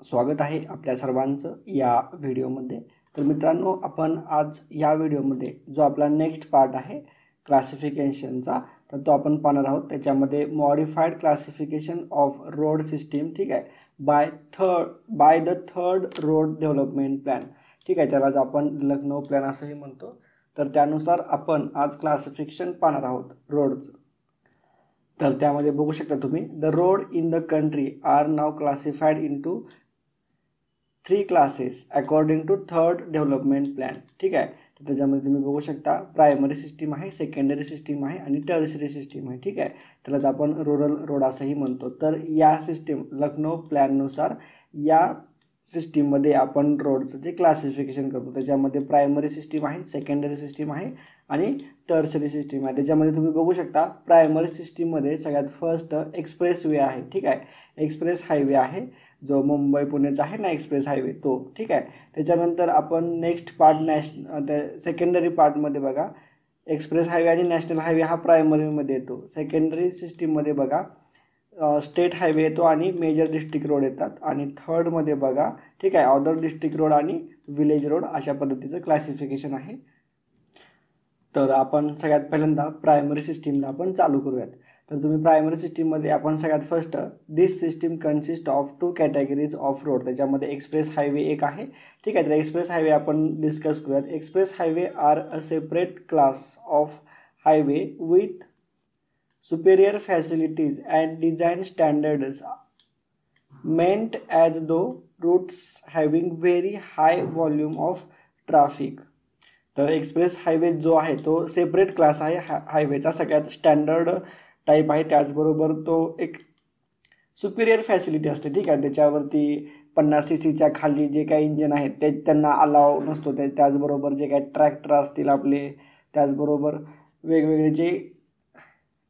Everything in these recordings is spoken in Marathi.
स्वागत आहे आपल्या सर्वांचं या व्हिडिओमध्ये। तर मित्रांनो, आपण आज या व्हिडिओमध्ये जो आपला नेक्स्ट पार्ट आहे क्लासिफिकेशनचा, तर तो आपण पाहणार आहोत। त्याच्यामध्ये modified classification of road system, ठीक आहे, by the third road development plan, ठीक आहे, त्याला आपण लखनौ प्लॅन असंही म्हणतो। तर त्यानुसार आपण आज क्लासिफिकेशन पाहणार आहोत रोडचं। तर त्यामध्ये बघू शकता तुम्ही, the road in the country are now classified into 3 classes according to third development plan, ठीक आहे। तर त्याच्यामध्ये तुम्ही बघू शकता प्रायमरी सिस्टीम आहे, सेकंडरी सिस्टीम आहे आणि टर्शियरी सिस्टीम आहे, ठीक आहे। त्यालाच आपण रूरल रोड असंही म्हणतो। तर या सिस्टीम लखनौ प्लॅननुसार या सिस्टीममध्ये आपण रोडचं जे क्लासिफिकेशन करतो त्याच्यामध्ये प्रायमरी सिस्टीम आहे, सेकंडरी सिस्टीम आहे आणि टर्शियरी सिस्टीम आहे। त्याच्यामध्ये तुम्ही बघू शकता प्रायमरी सिस्टीममध्ये सगळ्यात फर्स्ट एक्सप्रेस वे आहे, ठीक आहे, एक्सप्रेस हायवे आहे जो मुंबई पुणेचा आहे ना, एक्सप्रेस हायवे तो, ठीक आहे। त्याच्यानंतर आपण नेक्स्ट पार्ट सेकंडरी पार्टमध्ये बघा, एक्सप्रेस हायवे आणि नॅशनल हायवे हा प्रायमरीमध्ये येतो। सेकंडरी सिस्टीममध्ये बघा स्टेट हायवे येतो आणि मेजर डिस्ट्रिक्ट रोड येतात। आणि थर्डमध्ये बघा, ठीक आहे, अदर डिस्ट्रिक्ट रोड आणि विलेज रोड अशा पद्धतीचं क्लासिफिकेशन आहे। तर आपण सगळ्यात पहिल्यांदा प्रायमरी सिस्टीमला आपण चालू करूयात। तर तुम्ही प्रायमरी सिस्टीममध्ये आपण सगळ्यात first this system consist of 2 categories of road, त्याच्यामध्ये एक्सप्रेस हायवे एक आहे, ठीक आहे। तर एक्सप्रेस हायवे आपण डिस्कस करूयात। Express highway are a separate class of highway with superior facilities and design standards meant as though routes having very high volume of traffic। तर एक्सप्रेस हायवे जो आहे तो सेपरेट क्लास आहे हायवेचा, सगळ्यात स्टँडर्ड टाईप आहे, त्याचबरोबर तो एक सुपिरियर फॅसिलिटी असते, ठीक आहे। त्याच्यावरती 50 cc खाली जे काही इंजन आहेत ते त्यांना अलाव नसतो, त्याचबरोबर जे काही ट्रॅक्टर असतील आपले, त्याचबरोबर वेगवेगळे जे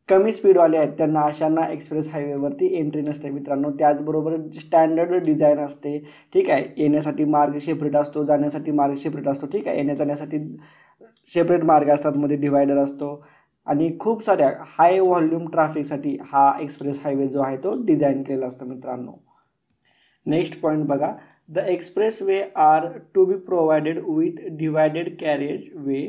कमी स्पीडवाले आहेत त्यांना अशांना एक्सप्रेस हायवेवरती एंट्री नसते मित्रांनो। त्याचबरोबर स्टँडर्ड डिझाईन असते, ठीक आहे। येण्यासाठी मार्ग सेपरेट असतो, जाण्यासाठी मार्ग सेपरेट असतो, ठीक आहे। येण्या जाण्यासाठी सेपरेट मार्ग असतात, मध्ये डिवायडर असतो आणि खूप साऱ्या हाय व्हॉल्यूम ट्रॅफिकसाठी हा एक्सप्रेस हायवे जो आहे तो डिझाईन केलेला असतो मित्रांनो। नेक्स्ट पॉईंट बघा, the express way are to be provided with divided carriage way,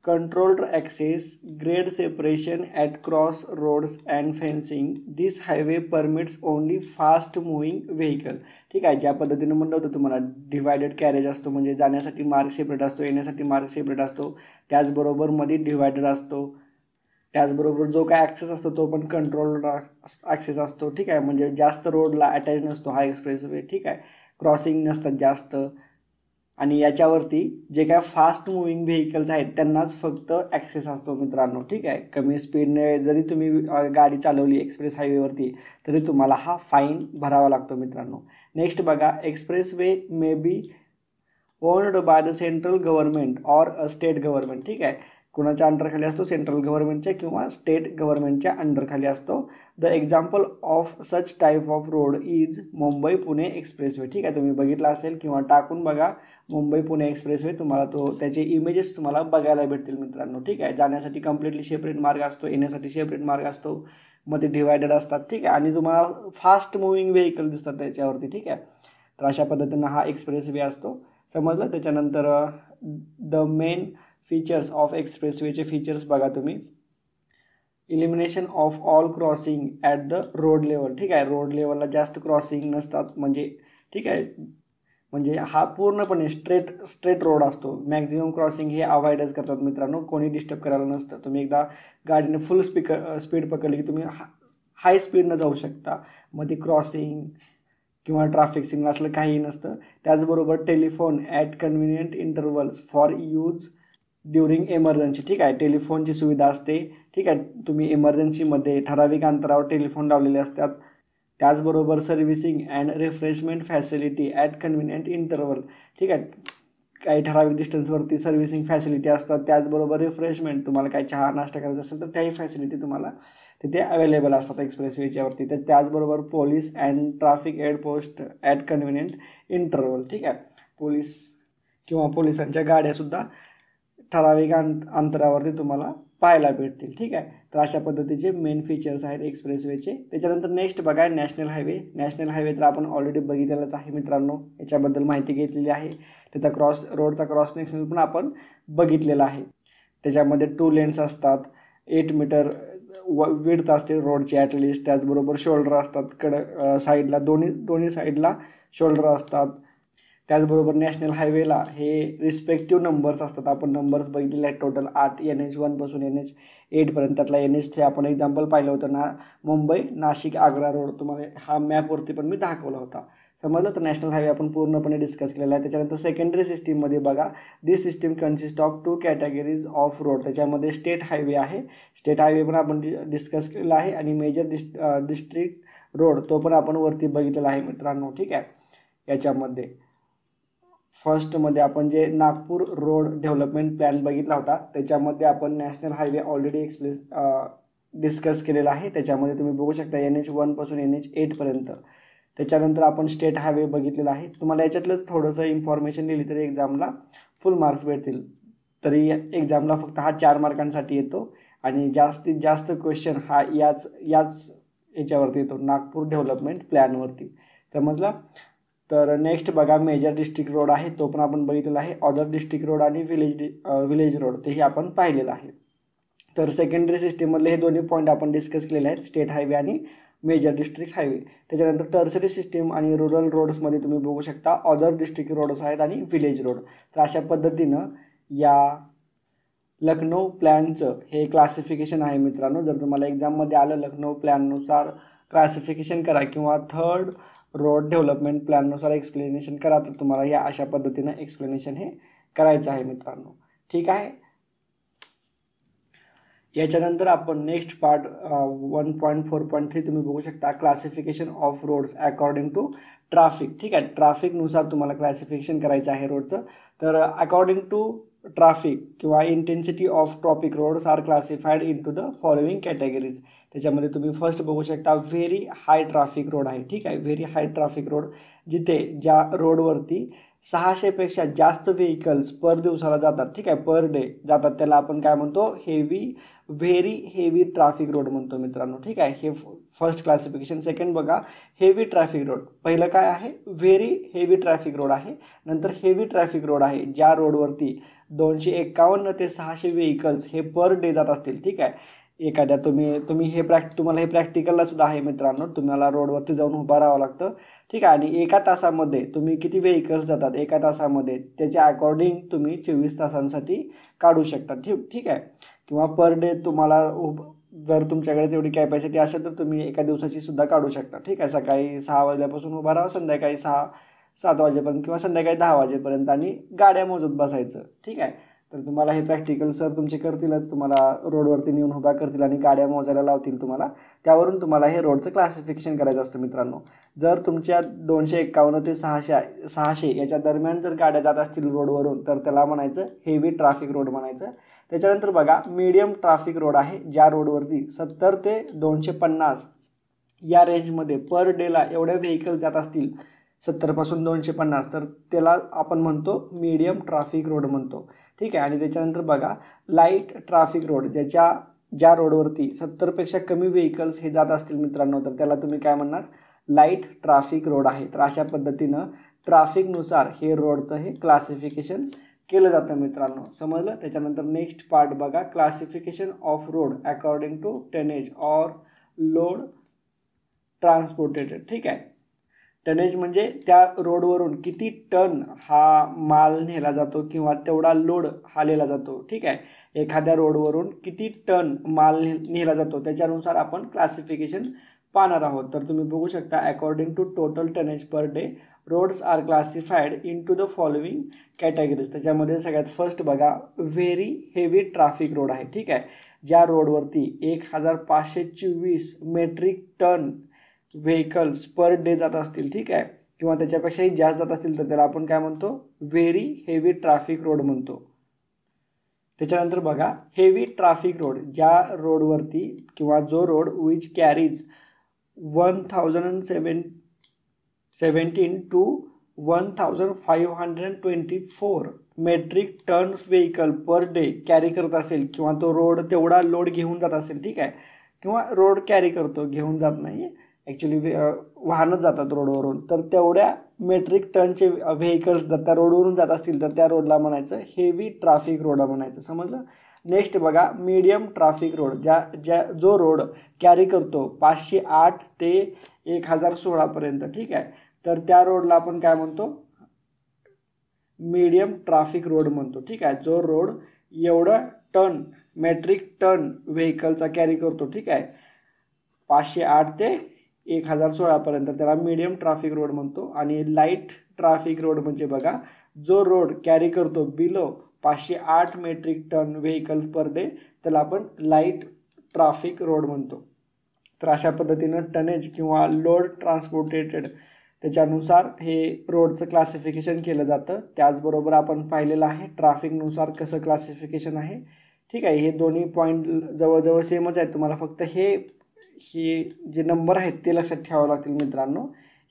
controlled access, grade separation at cross roads and fencing. This highway permits only fast moving vehicle, ठीक आहे। ज्या पद्धतीने म्हणलं होतं तुम्हाला, डिवायडेड कॅरेज असतो म्हणजे जाण्यासाठी मार्ग सेपरेट असतो, येण्यासाठी मार्ग सेपरेट असतो, त्याचबरोबर मध्ये डिवायडर असतो, त्याचबरोबर जो काय ॲक्सेस असतो तो पण कंट्रोल्ड ॲक्सेस असतो, ठीक आहे। म्हणजे जास्त रोडला अटॅच नसतो हा एक्सप्रेसवे, ठीक आहे, क्रॉसिंग नसतात जास्त। आणि याच्यावरती जे काय फास्ट मुव्हिंग व्हेकल्स आहेत त्यांनाच फक्त ॲक्सेस असतो मित्रांनो, ठीक आहे। कमी स्पीडने जरी तुम्ही गाडी चालवली एक्सप्रेस हायवेवरती तरी तुम्हाला हा फाईन भरावा लागतो मित्रांनो। नेक्स्ट बघा, express way may be owned by the central government or a state government, ठीक आहे। कुणाच्या अंडरखाली असतो, सेंट्रल गव्हर्नमेंटच्या किंवा स्टेट गव्हर्नमेंटच्या अंडरखाली असतो। The example of such type of road is Mumbai Pune expressway, ठीक आहे। तुम्ही बघितला असेल किंवा टाकून बघा मुंबई पुणे एक्सप्रेसवे, तुम्हाला तो त्याचे इमेजेस तुम्हाला बघायला भेटतील मित्रांनो, ठीक आहे। जाण्यासाठी कम्प्लिटली सेपरेट मार्ग असतो, येण्यासाठी सेपरेट मार्ग असतो, मध्ये डिवायडेड असतात, ठीक आहे। आणि तुम्हाला फास्ट मुव्हिंग व्हेकल दिसतात त्याच्यावरती, ठीक आहे। तर अशा पद्धतीनं हा एक्सप्रेसवे असतो, समजलं। त्याच्यानंतर द मेन फीचर्स ऑफ एक्सप्रेसवेचे फीचर्स बघा तुम्ही, elimination of all crossing at the road level, ठीक आहे। रोड लेवलला जास्त क्रॉसिंग नसतात म्हणजे, ठीक आहे, म्हणजे हा पूर्णपणे स्ट्रेट रोड असतो। मॅक्झिमम क्रॉसिंग हे अवॉइडच करतात मित्रांनो, कोणी डिस्टर्ब करायला नसतं। तुम्ही एकदा गाडीने फुल स्पीड पकडली की तुम्ही हाय स्पीडनं जाऊ शकता, मध्ये क्रॉसिंग किंवा ट्रॅफिक सिग्नल असलं काही नसतं। त्याचबरोबर telephone at convenient intervals for use during emergency, ठीक आहे। टेलिफोनची सुविधा असते, ठीक आहे। तुम्ही इमर्जन्सीमध्ये ठराविक अंतरावर टेलिफोन लावलेले असतात। त्याचबरोबर servicing and refreshment facility at convenient interval, ठीक आहे। काही ठराविक डिस्टन्सवरती सर्व्हिसिंग फॅसिलिटी असतात, त्याचबरोबर रिफ्रेशमेंट, तुम्हाला काही चहा नाश्ता करायचा असेल तर त्याही फॅसिलिटी तुम्हाला तिथे अवेलेबल असतात एक्सप्रेसवेच्यावरती। तर त्याचबरोबर police and traffic aid post at convenient interval, ठीक आहे। पोलीस किंवा पोलिसांच्या गाड्यासुद्धा ठराविक अंतरावरती तुम्हाला पाहायला भेटतील. ठीक आहे, तर अशा पद्धतीचे मेन फीचर्स आहेत एक्सप्रेसवेचे. त्याच्यानंतर नेक्स्ट बघा नॅशनल हायवे. नॅशनल हायवे तर आपण ऑलरेडी बघितलेलंच आहे मित्रांनो, याच्याबद्दल माहिती घेतलेली आहे. त्याचा रोडचा क्रॉस सेक्शन पण आपण बघितलेला आहे. त्याच्यामध्ये 2 लेन्स असतात, 8 मीटर विड्थ असते रोडची ॲटलिस्ट. त्याचबरोबर शोल्डर असतात साईडला, दोन्ही साईडला शोल्डर असतात. त्याचबरोबर नॅशनल हायवेला हे रिस्पेक्टिव्ह नंबर्स असतात. आपण नंबर्स बघितलेले आहेत टोटल 8 NH1 पासून NH8पर्यंत. त्यातला NH3 आपण एक्झाम्पल पाहिलं होतं ना, मुंबई नाशिक आग्रा रोड. तुम्हाला हा मॅपवरती पण मी दाखवला होता, समजलं. तर नॅशनल हायवे आपण पूर्णपणे डिस्कस केलेला आहे. त्याच्यानंतर सेकंडरी सिस्टीममध्ये बघा, this system consist of 2 categories of road. त्याच्यामध्ये स्टेट हायवे आहे, स्टेट हायवे पण आपण डिस्कस केलेला आहे, आणि मेजर डिस्ट्रिक्ट रोड तो पण आपण वरती बघितलेला आहे मित्रांनो. ठीक आहे, याच्यामध्ये फर्स्टमध्ये आपण जे नागपूर रोड डेव्हलपमेंट प्लॅन बघितला होता, त्याच्यामध्ये आपण नॅशनल हायवे ऑलरेडी डिस्कस केलेला आहे. त्याच्यामध्ये तुम्ही बघू शकता NH1 पासून NH8पर्यंत. त्याच्यानंतर आपण स्टेट हायवे बघितलेला आहे. तुम्हाला याच्यातलंच थोडंसं इन्फॉर्मेशन दिली तरी एक्झामला फुल मार्क्स भेटतील. तरी एक्झामला फक्त हा 4 मार्कांसाठी येतो, आणि जास्तीत जास्त क्वेश्चन हा याच याच्यावरती येतो, नागपूर डेव्हलपमेंट प्लॅनवरती, समजला. तर नेक्स्ट बघा मेजर डिस्ट्रिक्ट रोड आहे, तो पण आपण बघितलेला आहे. अदर डिस्ट्रिक्ट रोड आणि विलेज रोड तेही आपण पाहिलेलं आहे. तर सेकंडरी सिस्टीममधले हे दोन्ही पॉईंट आपण डिस्कस केलेले आहेत, स्टेट हायवे आणि मेजर डिस्ट्रिक्ट हायवे. त्याच्यानंतर टर्सरी सिस्टीम आणि रुरल रोड्समध्ये तुम्ही बघू शकता अदर डिस्ट्रिक्ट रोड्स आहेत आणि विलेज रोड. तर अशा पद्धतीनं या लखनौ प्लॅनचं हे क्लासिफिकेशन आहे मित्रांनो. जर तुम्हाला एक्झाममध्ये आलं लखनौ प्लॅननुसार क्लासिफिकेशन करा किंवा 3rd रोड डेव्हलपमेंट प्लॅननुसार एक्सप्लेनेशन करा, तर तुम्हाला या अशा पद्धतीनं एक्सप्लेनेशन हे करायचं आहे मित्रांनो. ठीक आहे, याच्यानंतर आपण नेक्स्ट पार्ट 1.4.3 तुम्ही बघू शकता, classification of roads according to traffic. ठीक आहे, ट्रॅफिकनुसार तुम्हाला क्लासिफिकेशन करायचं आहे रोडचं. तर अकॉर्डिंग टू ट्रॅफिक किंवा intensity of traffic roads are classified into the following categories. त्याच्यामध्ये तुम्ही फर्स्ट बघू शकता व्हेरी हाय ट्रॅफिक रोड आहे. ठीक आहे, व्हेरी हाय ट्रॅफिक रोड, जिथे ज्या रोडवरती 600पेक्षा जास्त व्हेकल्स पर दिवसाला जातात. ठीक आहे, पर डे जातात, त्याला आपण काय म्हणतो, व्हेरी हेवी ट्रॅफिक रोड म्हणतो मित्रांनो. ठीक आहे, हे फर्स्ट क्लासिफिकेशन. सेकंड बघा हेवी ट्रॅफिक रोड. पहिलं काय आहे, व्हेरी हेवी ट्रॅफिक रोड आहे. नंतर हेवी ट्रॅफिक रोड आहे, ज्या रोडवरती 251 ते 600 व्हेकल्स हे पर डे जात असतील. ठीक आहे, एखाद्या तुम्ही तुम्हाला हे प्रॅक्टिकलला सुद्धा आहे मित्रांनो, तुम्हाला रोडवरती जाऊन उभं राहावं लागतं. ठीक आहे, आणि एका तासामध्ये तुम्ही किती व्हेकल्स जातात एका तासामध्ये, त्याच्या अकॉर्डिंग तुम्ही 24 तासांसाठी काढू शकता. ठीक आहे, किंवा पर डे तुम्हाला जर तुमच्याकडे तेवढी कॅपॅसिटी असेल तर तुम्ही एका दिवसाची सुद्धा काढू शकता. ठीक आहे, सकाळी 6 वाजल्यापासून उभा राहा, संध्याकाळी 6-7 वाजेपर्यंत किंवा संध्याकाळी 10 वाजेपर्यंत, आणि गाड्या मोजत बसायचं. ठीक आहे, तर तुम्हाला हे प्रॅक्टिकल सर तुमचे करतीलच, तुम्हाला रोडवरती नेऊन उभा करतील आणि गाड्या मोजायला लावतील तुम्हाला. त्यावरून तुम्हाला हे रोडचं क्लासिफिकेशन करायचं असतं मित्रांनो. जर तुमच्या 251 ते 600 याच्या दरम्यान जर गाड्या जात असतील रोडवरून, तर त्याला म्हणायचं हेवी ट्रॅफिक रोड म्हणायचं. त्याच्यानंतर बघा मीडियम ट्रॅफिक रोड आहे, ज्या रोडवरती 70 ते 250 या रेंजमध्ये पर डेला एवढ्या व्हेकल जात असतील, 70 पासून 250, तर त्याला आपण म्हणतो मीडियम ट्रॅफिक रोड म्हणतो. ठीक आहे, आणि त्याच्यानंतर बघा लाईट ट्रॅफिक रोड, ज्या रोडवरती 70पेक्षा कमी व्हेकल्स हे जात असतील मित्रांनो, तर त्याला तुम्ही काय म्हणणार, लाईट ट्रॅफिक रोड आहे. तर अशा पद्धतीनं ट्रॅफिकनुसार हे रोडचं हे क्लासिफिकेशन केलं जातं मित्रांनो, समजलं. त्याच्यानंतर नेक्स्ट पार्ट बघा, classification of road according to tonnage or load transportated. ठीक आहे, टनेज म्हणजे त्या रोडवरून किती टन हा माल नेला जातो किंवा तेवढा लोड हालेला जातो. ठीक आहे, एखाद्या रोडवरून किती टन माल नेला जातो त्याच्यानुसार आपण क्लासिफिकेशन पाहणार आहोत. तर तुम्ही बघू शकता according to total tonnage per day roads are classified into the following categories. त्याच्यामध्ये सगळ्यात फर्स्ट बघा व्हेरी हेवी ट्रॅफिक रोड आहे. ठीक आहे, ज्या रोडवरती 1524 metric ton vehicles per day जात असतील. ठीक आहे, किंवा त्याच्यापेक्षाही जास्त जात असतील, तर त्याला आपण काय म्हणतो, व्हेरी हेवी ट्रॅफिक रोड म्हणतो. त्याच्यानंतर बघा हेवी ट्रॅफिक रोड, ज्या रोडवरती किंवा जो road which carries 1017 to 1524 metric tons vehicle per day carry करत असेल किंवा तो रोड तेवढा लोड घेऊन जात असेल, ठीक आहे, किंवा रोड कॅरी करतो, घेऊन जात नाही, ॲक्च्युली वाहनच जातात रोडवरून, तर तेवढ्या मेट्रिक टनचे व्हेकल्स जर त्या रोडवरून जात असतील तर त्या रोडला म्हणायचं हेवी ट्रॅफिक रोड म्हणायचं. समजलं. नेक्स्ट बघा, मीडियम ट्रॅफिक रोड, जो रोड कॅरी करतो 508 ते 1016 पर्यंत, ठीक आहे, तर त्या रोडला आपण काय म्हणतो, मीडियम ट्रॅफिक रोड म्हणतो, ठीक आहे. जो रोड एवढं टन मेट्रिक टन व्हेकलचा कॅरी करतो, ठीक आहे, 508 ते 1016 पर्यंत, त्याला मीडियम ट्रॅफिक रोड म्हणतो. आणि लाईट ट्रॅफिक रोड म्हणजे बघा, जो रोड कॅरी करतो below 508 metric ton vehicles per day, त्याला आपण लाईट ट्रॅफिक रोड म्हणतो. तर अशा पद्धतीनं टनेज किंवा लोड ट्रान्सपोर्टेटेड त्याच्यानुसार हे रोडचं क्लासिफिकेशन केलं जातं. त्याचबरोबर आपण पाहिलेलं आहे ट्रॅफिकनुसार कसं क्लासिफिकेशन आहे, ठीक आहे. हे दोन्ही पॉईंट जवळजवळ सेमच आहेत. तुम्हाला फक्त हे जे नंबर आहेत ते लक्षात ठेवावं लागतील मित्रांनो.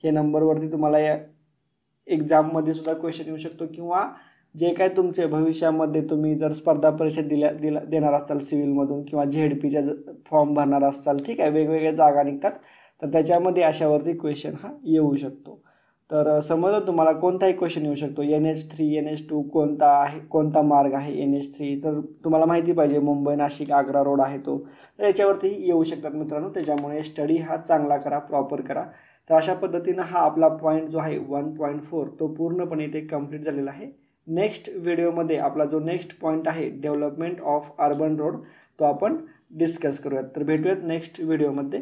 हे नंबरवरती तुम्हाला या एक्झाममध्ये सुद्धा क्वेश्चन येऊ शकतो, किंवा जे काय तुमचे भविष्यामध्ये तुम्ही जर स्पर्धा परीक्षा देणार असाल सिव्हिलमधून किंवा ZP फॉर्म भरणार असाल, ठीक आहे, वेगवेगळ्या जागा निघतात, तर त्याच्यामध्ये अशावरती क्वेश्चन हा येऊ शकतो. तर समजलं तुम्हाला, कोणताही क्वेश्चन येऊ शकतो. NH3 NH2 कोणता आहे, कोणता मार्ग आहे NH3, तर तुम्हाला माहिती पाहिजे मुंबई नाशिक आग्रा रोड आहे तो, तर याच्यावरती येऊ शकतात मित्रांनो. त्याच्यामुळे स्टडी हा चांगला करा, प्रॉपर करा. तर अशा पद्धतीनं हा आपला पॉईंट जो आहे 1.4 तो पूर्णपणे इथे कंप्लीट झालेला आहे. नेक्स्ट व्हिडिओमध्ये आपला जो नेक्स्ट पॉईंट आहे डेव्हलपमेंट ऑफ अर्बन रोड तो आपण डिस्कस करूयात. तर भेटूयात नेक्स्ट व्हिडिओमध्ये.